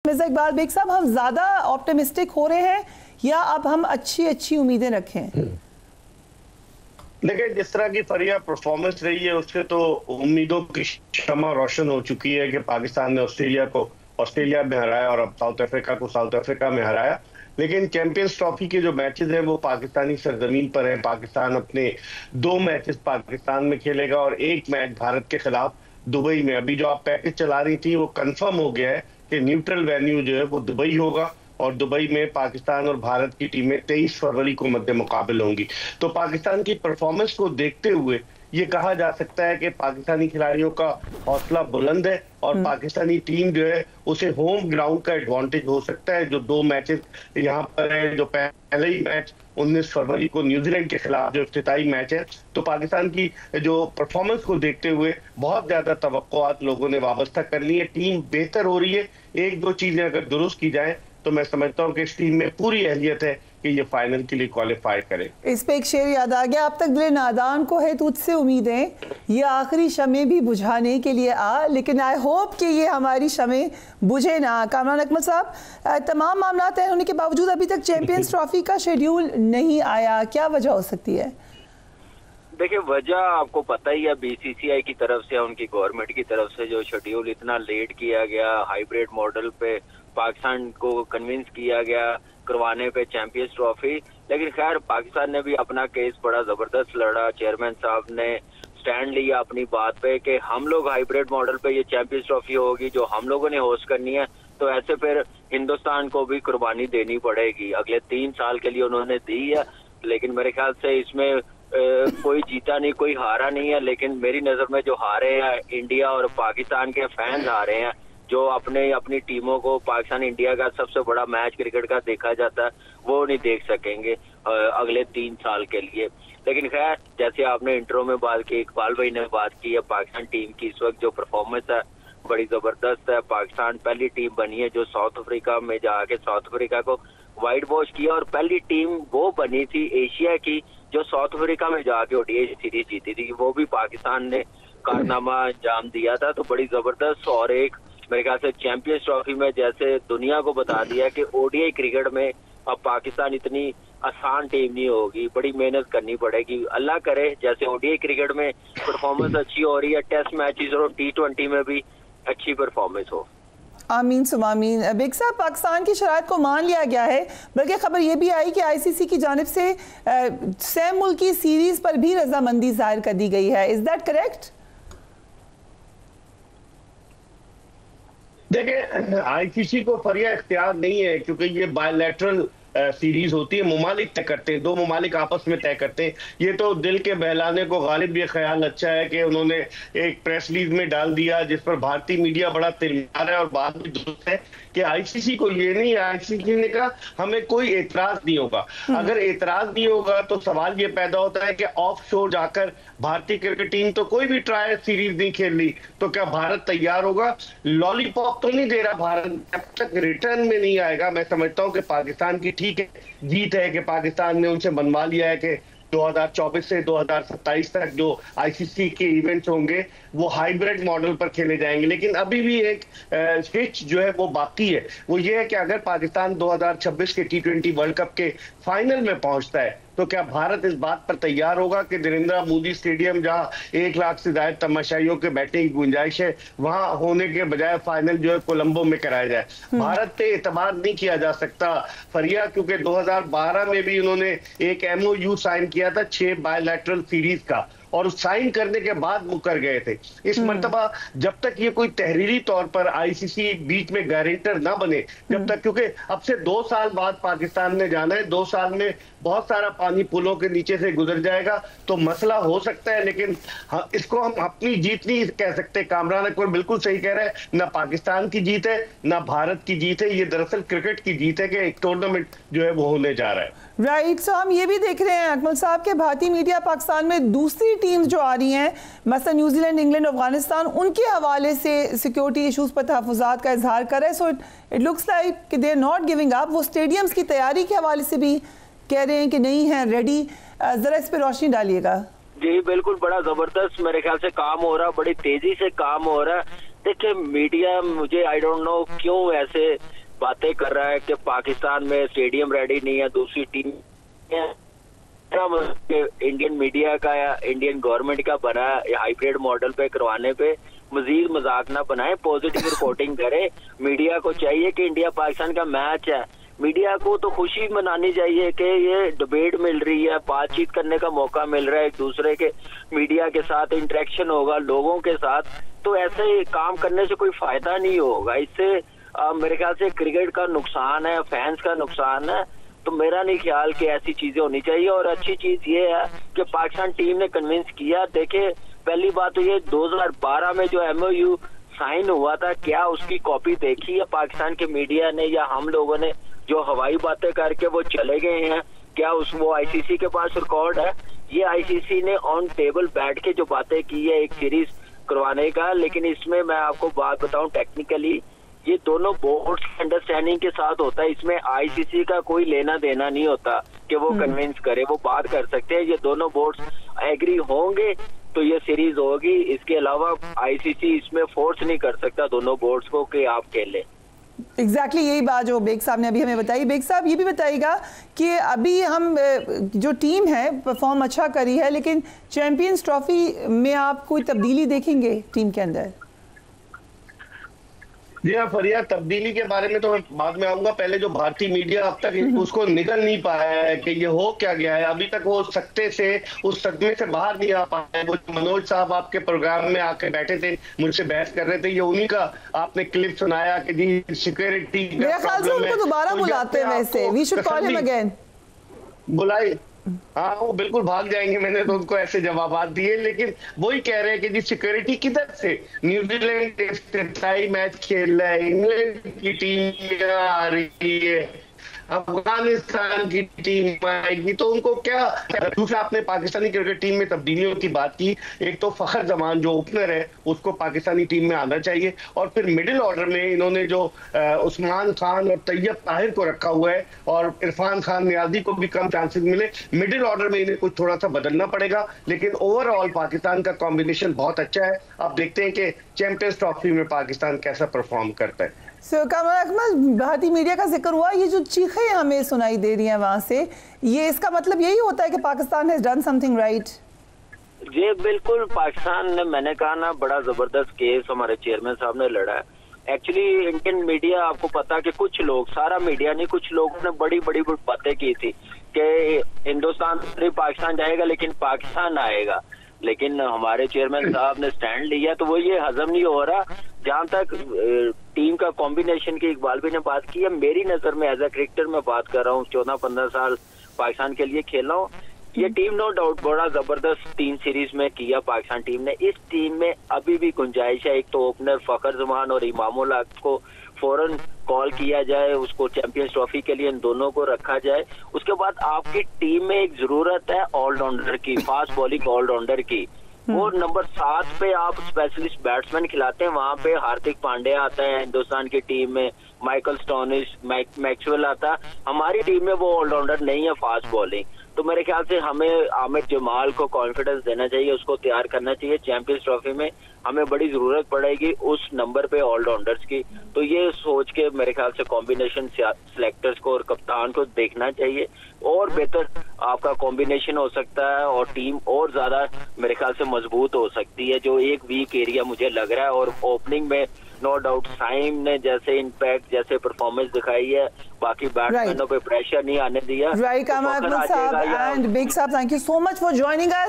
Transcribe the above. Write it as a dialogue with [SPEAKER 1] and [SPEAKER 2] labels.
[SPEAKER 1] Mirza Iqbal bag साहब, हम ज्यादा ऑप्टिमिस्टिक हो रहे हैं या अब हम अच्छी उम्मीदें रखें?
[SPEAKER 2] देखिए, जिस तरह की फरिया परफॉर्मेंस रही है उससे तो उम्मीदों की शमा रोशन हो चुकी है कि पाकिस्तान ने ऑस्ट्रेलिया में हराया और अब साउथ अफ्रीका में हराया। लेकिन चैंपियंस ट्रॉफी के जो मैचेस हैं वो पाकिस्तानी सरजमीन पर हैं। पाकिस्तान अपने 2 मैचेस पाकिस्तान में खेलेगा और 1 मैच भारत के खिलाफ दुबई में। अभी जो आप पैकेज चला रही थी वो कंफर्म हो गया है कि न्यूट्रल वेन्यू जो है वो दुबई होगा और दुबई में पाकिस्तान और भारत की टीमें 23 फरवरी को मध्य मुकाबले होंगी। तो पाकिस्तान की परफॉर्मेंस को देखते हुए ये कहा जा सकता है कि पाकिस्तानी खिलाड़ियों का हौसला बुलंद है और पाकिस्तानी टीम जो है उसे होम ग्राउंड का एडवांटेज हो सकता है। जो 2 मैचेस यहाँ पर है, जो पहले ही मैच 19 फरवरी को न्यूजीलैंड के खिलाफ जो इफ्तिताई मैच है, तो पाकिस्तान की जो परफॉर्मेंस को देखते हुए बहुत ज्यादा तवक्कुआत लोगों ने वाबस्ता कर ली है। टीम बेहतर हो रही है। 1-2 चीजें अगर दुरुस्त की जाए तो मैं समझता हूं कि इस टीम में पूरी अहलियत है कि ये फाइनल के लिए क्वालिफाई करे।
[SPEAKER 1] इस पे एक शेर याद आ गया, अब तक दिल नादान को है तुझसे उम्मीदें, ये आखिरी शमे भी बुझाने के लिए आ, लेकिन आई होप कि ये हमारी शमे बुझे ना। कामरान अकमल साहब, तमाम मामला तय होने के बावजूद अभी तक चैंपियंस ट्रॉफी का शेड्यूल नहीं आया, क्या वजह हो सकती है?
[SPEAKER 3] देखिए, वजह आपको पता ही है, बीसीसीआई की तरफ से, उनकी गवर्नमेंट की तरफ से जो शेड्यूल इतना लेट किया गया, हाइब्रिड मॉडल पे पाकिस्तान को कन्विंस किया गया करवाने पे चैंपियंस ट्रॉफी। लेकिन खैर, पाकिस्तान ने भी अपना केस बड़ा जबरदस्त लड़ा। चेयरमैन साहब ने स्टैंड लिया अपनी बात पे कि हम लोग हाइब्रिड मॉडल पे ये चैंपियंस ट्रॉफी होगी जो हम लोगों ने होस्ट करनी है, तो ऐसे फिर हिंदुस्तान को भी कुर्बानी देनी पड़ेगी। अगले 3 साल के लिए उन्होंने दी है, लेकिन मेरे ख्याल से इसमें कोई जीता नहीं, कोई हारा नहीं है। लेकिन मेरी नजर में जो हारे हैं इंडिया और पाकिस्तान के फैंस हारे हैं, जो अपनी टीमों को पाकिस्तान इंडिया का सबसे बड़ा मैच क्रिकेट का देखा जाता है, वो नहीं देख सकेंगे अगले 3 साल के लिए। लेकिन खैर, जैसे आपने इंट्रो में बात की, इकबाल भाई ने बात की है, पाकिस्तान टीम की इस वक्त जो परफॉर्मेंस है बड़ी जबरदस्त है। पाकिस्तान पहली टीम बनी है जो साउथ अफ्रीका में जाके साउथ अफ्रीका को वाइट वॉश किया, और पहली टीम वो बनी थी एशिया की जो साउथ अफ्रीका में जाके ओडीआई सीरीज जीती थी, वो भी पाकिस्तान ने कारनामा अंजाम दिया था। तो बड़ी जबरदस्त, और एक मेरे ख्याल से चैंपियंस ट्रॉफी में जैसे दुनिया को बता दिया कि ओडीआई क्रिकेट में अब पाकिस्तान इतनी आसान टीम नहीं होगी, बड़ी मेहनत करनी पड़ेगी। अल्लाह करे जैसे ओडीआई क्रिकेट में परफॉर्मेंस अच्छी हो रही है, टेस्ट मैचेस और T20 में भी अच्छी परफॉर्मेंस हो।
[SPEAKER 1] आमीन सुमामीन। बेग साहब, पाकिस्तान की शराइत को मान लिया गया है, बल्कि खबर ये भी आई कि आईसीसी की जानिब से सह मुल्की सीरीज पर भी रजामंदी जाहिर कर दी गई है। Is that correct?
[SPEAKER 2] देखिए, आईसीसी को फरिया इख्तियार नहीं है क्योंकि ये बायलैटरल सीरीज होती है, मुमालिक तय करते हैं, 2 मुमालिक आपस में तय करते हैं। ये तो दिल के बहलाने को गालिब ये ख्याल अच्छा है कि उन्होंने एक प्रेस रिलीज में डाल दिया जिस पर भारतीय मीडिया बड़ा तिरमिरा है, और बात भी दुरुस्त है कि आईसीसी को ये नहीं, आईसीसी ने कहा हमें कोई एतराज नहीं होगा। अगर एतराज नहीं होगा तो सवाल ये पैदा होता है कि ऑफ शोर जाकर भारतीय क्रिकेट टीम तो कोई भी ट्रायल सीरीज नहीं खेल ली, तो क्या भारत तैयार होगा? लॉलीपॉप तो नहीं दे रहा भारत, जब तक रिटर्न में नहीं आएगा। मैं समझता हूँ कि पाकिस्तान की ठीक है जीत है कि पाकिस्तान ने उनसे मनवा लिया है कि 2024 से 2027 तक जो आईसीसी के इवेंट्स होंगे वो हाइब्रिड मॉडल पर खेले जाएंगे। लेकिन अभी भी एक हिच जो है वो बाकी है, वो ये है कि अगर पाकिस्तान 2026 के T20 वर्ल्ड कप के फाइनल में पहुंचता है तो क्या भारत इस बात पर तैयार होगा कि नरेंद्र मोदी स्टेडियम, जहां 1 लाख से ज्यादा तमाशाइयों के बैठने की गुंजाइश है, वहां होने के बजाय फाइनल जो है कोलंबो में कराया जाए? भारत पे एतबार नहीं किया जा सकता फरिया, क्योंकि 2012 में भी उन्होंने एक MOU साइन किया था 6 बायलैटरल सीरीज का, और उस साइन करने के बाद मुकर गए थे। इस मर्तबा जब तक ये कोई तहरीरी तौर पर आईसीसी बीच में गारंटर ना बने, जब तक, क्योंकि अब से 2 साल बाद पाकिस्तान ने जाना है, 2 साल में बहुत सारा पानी पुलों के नीचे से गुजर जाएगा, तो मसला हो सकता है। लेकिन इसको हम अपनी जीत नहीं कह सकते। कामरान अकबर बिल्कुल सही कह रहे हैं, ना पाकिस्तान की जीत है ना भारत की जीत है, ये दरअसल क्रिकेट की जीत है कि एक टूर्नामेंट जो है वो होने जा रहा है।
[SPEAKER 1] राइट। सो हम ये भी देख रहे हैं अकमल साहब के भारतीय मीडिया पाकिस्तान में दूसरी टीम्स जो आ रही हैं, मसलन न्यूजीलैंड, इंग्लैंड, अफगानिस्तान, उनके हवाले से सिक्योरिटी इशूज़ पर तहफ़्फ़ुज़ात का इजहार कर रहे हैं। सो इट लुक्स लाइक कि they are not giving up. वो स्टेडियम्स की तैयारी के हवाले से भी कह रहे हैं कि नहीं है रेडी। ज़रा इस पर रोशनी डालिएगा।
[SPEAKER 3] जी बिल्कुल, बड़ा जबरदस्त मेरे ख्याल से काम हो रहा है, बड़ी तेजी से काम हो रहा है। देखिए मीडिया मुझे आई डोंट नो क्यों ऐसे बातें कर रहा है कि पाकिस्तान में स्टेडियम रेडी नहीं है, दूसरी टीम इंडियन मीडिया का या इंडियन गवर्नमेंट का बना हाइब्रिड मॉडल पे करवाने पे मजीद मजाक ना बनाए, पॉजिटिव रिपोर्टिंग करे। मीडिया को चाहिए कि इंडिया पाकिस्तान का मैच है, मीडिया को तो खुशी मनानी चाहिए कि ये डिबेट मिल रही है, बातचीत करने का मौका मिल रहा है, एक दूसरे के मीडिया के साथ इंटरेक्शन होगा लोगों के साथ। तो ऐसे काम करने से कोई फायदा नहीं होगा, इससे मेरे ख्याल से क्रिकेट का नुकसान है, फैंस का नुकसान है। तो मेरा नहीं ख्याल कि ऐसी चीजें होनी चाहिए। और अच्छी चीज ये है कि पाकिस्तान टीम ने कन्विंस किया। देखे पहली बात तो ये 2012 में जो MOU साइन हुआ था, क्या उसकी कॉपी देखी है पाकिस्तान के मीडिया ने या हम लोगों ने जो हवाई बातें करके वो चले गए हैं? क्या वो ICC के पास रिकॉर्ड है? ये ICC ने ऑन टेबल बैठ के जो बातें की है एक सीरीज करवाने का, लेकिन इसमें मैं आपको बात बताऊं टेक्निकली ये दोनों बोर्ड्स की अंडरस्टैंडिंग के साथ होता है, इसमें ICC का कोई लेना देना नहीं होता कि वो कन्विंस करे, वो बात कर सकते हैं। ये दोनों बोर्ड्स एग्री होंगे तो ये सीरीज होगी, इसके अलावा ICC इसमें फोर्स नहीं कर सकता दोनों बोर्ड्स को कि आप खेलें।
[SPEAKER 1] एग्जैक्टली यही बात जो बेग साहब ने अभी हमें बताई। बेग साहब ये भी बताइएगा कि अभी हम जो टीम है परफॉर्म अच्छा करी है, लेकिन चैंपियंस ट्रॉफी में आप कोई तब्दीली देखेंगे टीम के अंदर?
[SPEAKER 2] जी हाँ फरिया, तब्दीली के बारे में तो मैं बाद में आऊंगा। पहले जो भारतीय मीडिया अब तक उसको निकल नहीं पाया है कि ये हो क्या गया है, अभी तक वो सत्ते से उस सदमे से बाहर नहीं आ पाए। वो मनोज साहब आपके प्रोग्राम में आके बैठे थे, मुझसे बहस कर रहे थे, ये उन्हीं का आपने क्लिप सुनाया कि जी सिक्योरिटी
[SPEAKER 1] मेरे ख्याल से उनको दोबारा बुलाते हैं, वैसे we should call him again.
[SPEAKER 2] बुलाई, हाँ वो बिल्कुल भाग जाएंगे, मैंने तो उनको ऐसे जवाब दिए। लेकिन वही कह रहे हैं कि जी सिक्योरिटी किधर से? न्यूजीलैंड इफ्तिताई मैच खेल रहा है, इंग्लैंड की टीम आ रही है, अफगानिस्तान की टीम आएगी, तो उनको क्या? दूसरा आपने पाकिस्तानी क्रिकेट टीम में तब्दीलियों की बात की। एक तो फखर जमान जो ओपनर है उसको पाकिस्तानी टीम में आना चाहिए, और फिर मिडिल ऑर्डर में इन्होंने जो उस्मान खान और तैयब ताहिर को रखा हुआ है और इरफान खान नियाजी को भी कम चांसेस मिले, मिडिल ऑर्डर में इन्हें कुछ थोड़ा सा बदलना पड़ेगा। लेकिन ओवरऑल पाकिस्तान का कॉम्बिनेशन बहुत अच्छा है। अब देखते हैं कि चैंपियंस ट्रॉफी में पाकिस्तान कैसा परफॉर्म करता है।
[SPEAKER 1] कमल अकमल, भारतीय मीडिया का जिक्र हुआ, ये जो चीखें हमें सुनाई दे रही हैं वहां से, ये इसका मतलब यही होता है कि Pakistan has done something right?
[SPEAKER 3] जी बिल्कुल, पाकिस्तान ने, मैंने कहा ना, बड़ा जबरदस्त केस हमारे चेयरमैन साहब ने लड़ा है। एक्चुअली इंडियन मीडिया, आपको पता कि कुछ लोग, सारा मीडिया नहीं, कुछ लोगों ने बड़ी बड़ी बातें की थी कि हिंदुस्तान नहीं पाकिस्तान जाएगा लेकिन पाकिस्तान आएगा। लेकिन हमारे चेयरमैन साहब ने स्टैंड लिया, तो वो ये हजम नहीं हो रहा। जहां तक टीम का कॉम्बिनेशन की इकबाल भी ने बात की है, मेरी नजर में एज ए क्रिकेटर मैं बात कर रहा हूँ, 14-15 साल पाकिस्तान के लिए खेला हूँ, ये टीम नो डाउट बड़ा जबरदस्त 3 सीरीज में किया पाकिस्तान टीम ने। इस टीम में अभी भी गुंजाइश है, एक तो ओपनर फखर जमान और इमामुल हक को फौरन कॉल किया जाए, उसको चैंपियंस ट्रॉफी के लिए इन दोनों को रखा जाए। उसके बाद आपकी टीम में एक जरूरत है ऑलराउंडर की, फास्ट बॉलिंग ऑलराउंडर की। वो नंबर 7 पे आप स्पेशलिस्ट बैट्समैन खिलाते हैं, वहां पे हार्दिक पांड्या आता है हिंदुस्तान की टीम में, माइकल स्टोनिस, मैक्सवेल आता है। हमारी टीम में वो ऑलराउंडर नहीं है फास्ट बॉलिंग। तो मेरे ख्याल से हमें आमिर जमाल को कॉन्फिडेंस देना चाहिए, उसको तैयार करना चाहिए। चैंपियंस ट्रॉफी में हमें बड़ी जरूरत पड़ेगी उस नंबर पे ऑलराउंडर्स की। तो ये सोच के मेरे ख्याल से कॉम्बिनेशन सिलेक्टर्स को और कप्तान को देखना चाहिए, और बेहतर आपका कॉम्बिनेशन हो सकता है और टीम और ज्यादा मेरे ख्याल से मजबूत हो सकती है, जो एक वीक एरिया मुझे लग रहा है। और ओपनिंग में नो डाउट साइम ने जैसे इम्पैक्ट, जैसे परफॉर्मेंस दिखाई है, बाकी बैट्समैनों पे प्रेशर नहीं आने दिया।
[SPEAKER 1] राइट, कमल साहब एंड बिग साहब, thank you so much for joining us.